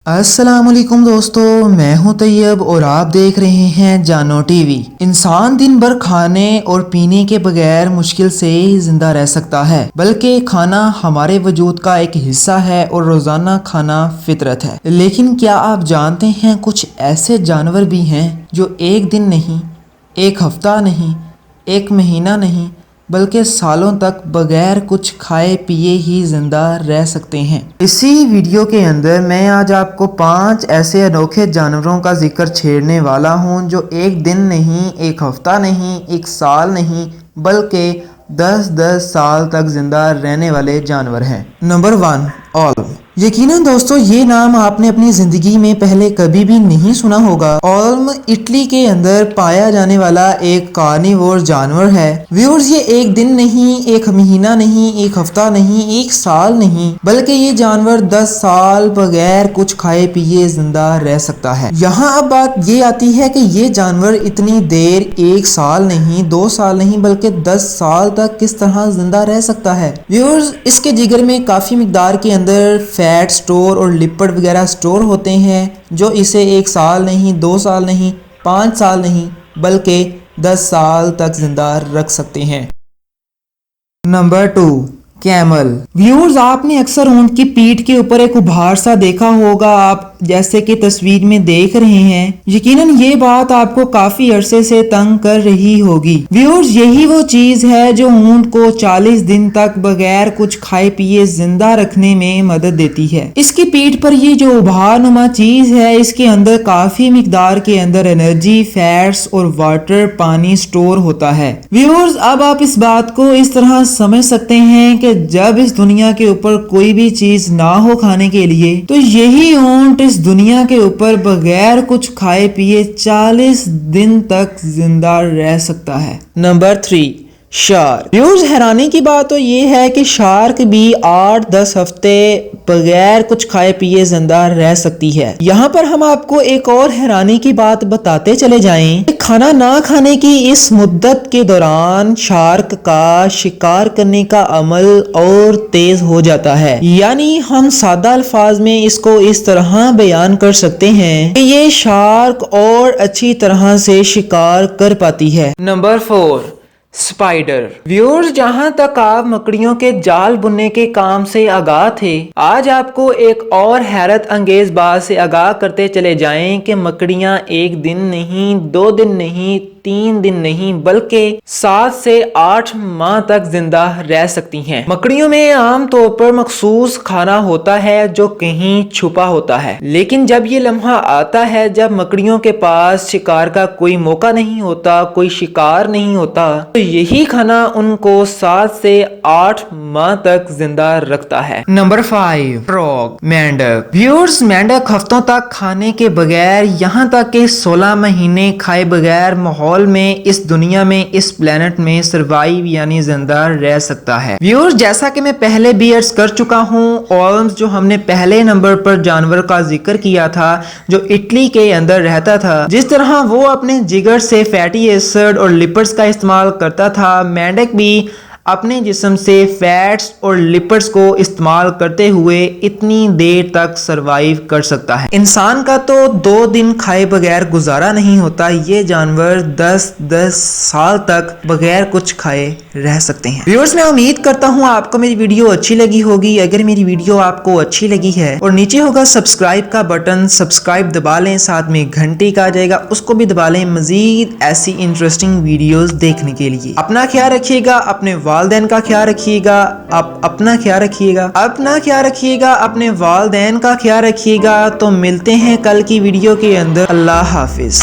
السلام علیکم دوستو، میں ہوں طیب اور آپ دیکھ رہے ہیں جانو ٹی وی۔ انسان دن بھر کھانے اور پینے کے بغیر مشکل سے ہی زندہ رہ سکتا ہے، بلکہ کھانا ہمارے وجود کا ایک حصہ ہے اور روزانہ کھانا فطرت ہے۔ لیکن کیا آپ جانتے ہیں کچھ ایسے جانور بھی ہیں جو ایک دن نہیں، ایک ہفتہ نہیں، ایک مہینہ نہیں بلکہ سالوں تک بغیر کچھ کھائے پیے ہی زندہ رہ سکتے ہیں۔ اسی ویڈیو کے اندر میں آج آپ کو 5 ایسے انوکھے جانوروں کا ذکر چھیڑنے والا ہوں جو ایک دن نہیں، ایک ہفتہ نہیں، ایک سال نہیں بلکہ 10 سال تک زندہ رہنے والے جانور ہیں۔ نمبر 1، اولم۔ یقیناً دوستو یہ نام آپ نے اپنی زندگی میں پہلے کبھی بھی نہیں سنا ہوگا۔ اولم اٹلی کے اندر پایا جانے والا ایک کارنیور جانور ہے۔ ویورز، یہ ایک دن نہیں، ایک مہینہ نہیں، ایک ہفتہ نہیں، ایک سال نہیں بلکہ یہ جانور 10 سال بغیر کچھ کھائے پیے زندہ رہ سکتا ہے۔ یہاں اب بات یہ آتی ہے کہ یہ جانور اتنی دیر، ایک سال نہیں، 2 سال نہیں بلکہ 10 سال تک کس طرح زندہ رہ سکتا ہے۔ ویورز، اس کے جگر میں کافی مقدار کے اندر فیٹ سٹور اور لپڈ وغیرہ سٹور ہوتے ہیں جو اسے 1 سال نہیں، 2 سال نہیں، 5 سال نہیں بلکہ 10 سال تک زندہ رکھ سکتے ہیں۔ Number 2، camel. ویورز، آپ نے اکثر اونٹ کی پیٹھ کے اوپر ایک ابھار سا دیکھا ہوگا، آپ جیسے کہ تصویر میں دیکھ رہے ہیں۔ یقیناً یہ بات آپ کو کافی عرصے سے تنگ کر رہی ہوگی۔ ویورز، یہی وہ چیز ہے جو اونٹ کو 40 دن تک بغیر کچھ کھائے پیے زندہ رکھنے میں مدد دیتی ہے۔ اس کی پیٹھ پر یہ جو ابھار نما چیز ہے، اس کے اندر کافی مقدار کے اندر انرجی، فیٹس اور واٹر، پانی سٹور ہوتا ہے۔ ویورز، اب آپ اس بات کو اس طرح سمجھ سکتے ہیں کہ جب اس دنیا کے اوپر کوئی بھی چیز نہ ہو کھانے کے لیے تو یہی اونٹ اس دنیا کے اوپر بغیر کچھ کھائے پیے 40 دن تک زندہ رہ سکتا ہے۔ Number 3، shark. ویورز، حیرانی کی بات تو یہ ہے کہ شارک بھی 8-10 ہفتے بغیر کچھ کھائے پیے زندہ رہ سکتی ہے۔ یہاں پر ہم آپ کو ایک اور حیرانی کی بات بتاتے چلے جائیں کہ کھانا نہ کھانے کی اس مدت کے دوران شارک کا شکار کرنے کا عمل اور تیز ہو جاتا ہے۔ یعنی ہم سادہ الفاظ میں اس کو اس طرح بیان کر سکتے ہیں کہ یہ شارک اور اچھی طرح سے شکار کر پاتی ہے۔ Number 4، spider. ویورز، جہاں تک آپ مکڑیوں کے جال بننے کے کام سے آگاہ تھے، آج آپ کو ایک اور حیرت انگیز بات سے آگاہ کرتے چلے جائیں کہ مکڑیاں ایک دن نہیں، 2 دن نہیں، 3 دن نہیں بلکہ 7 سے 8 ماہ تک زندہ رہ سکتی ہیں۔ مکڑیوں میں عام طور پر مخصوص کھانا ہوتا ہے جو کہیں چھپا ہوتا ہے، لیکن جب یہ لمحہ آتا ہے جب مکڑیوں کے پاس شکار کا کوئی موقع نہیں ہوتا، کوئی شکار نہیں ہوتا، تو یہی کھانا ان کو 7 سے 8 ماہ تک زندہ رکھتا ہے۔ نمبر 5، فراگ، مینڈک۔ ویورز، مینڈک ہفتوں تک کھانے کے بغیر یہاں تک کہ 16 مہینے کھائے بغیر ماحول میں، اس دنیا میں، اس پلینٹ میں سروائیو یعنی زندہ رہ سکتا ہے۔ ویورز، جیسا کہ میں پہلے بھی عرض کر چکا ہوں، اولمز جو ہم نے پہلے نمبر پر جانور کا ذکر کیا تھا جو اٹلی کے اندر رہتا تھا، جس طرح وہ اپنے جگر سے فیٹی ایسڈ اور لپڈز کا استعمال کرتا تھا، مینڈک بھی اپنے جسم سے فیٹس اور لپڈز کو استعمال کرتے ہوئے اتنی دیر تک سروائیو کر سکتا ہے۔ انسان کا تو 2 دن کھائے بغیر گزارا نہیں ہوتا، یہ جانور 10 سال تک بغیر کچھ کھائے رہ سکتے ہیں۔ ویورز، میں امید کرتا ہوں آپ کو میری ویڈیو اچھی لگی ہوگی۔ اگر میری ویڈیو آپ کو اچھی لگی ہے اور نیچے ہوگا سبسکرائب کا بٹن، سبسکرائب دبا لیں، ساتھ میں گھنٹی کا آ جائے گا، اس کو بھی دبا لیں مزید ایسی انٹرسٹنگ ویڈیوز دیکھنے کے لیے۔ اپنا خیال رکھیے گا، اپنے والدین کا خیال رکھیے گا، اپنا خیال رکھیے گا، اپنے والدین کا خیال رکھیے گا۔ تو ملتے ہیں کل کی ویڈیو کے اندر۔ اللہ حافظ۔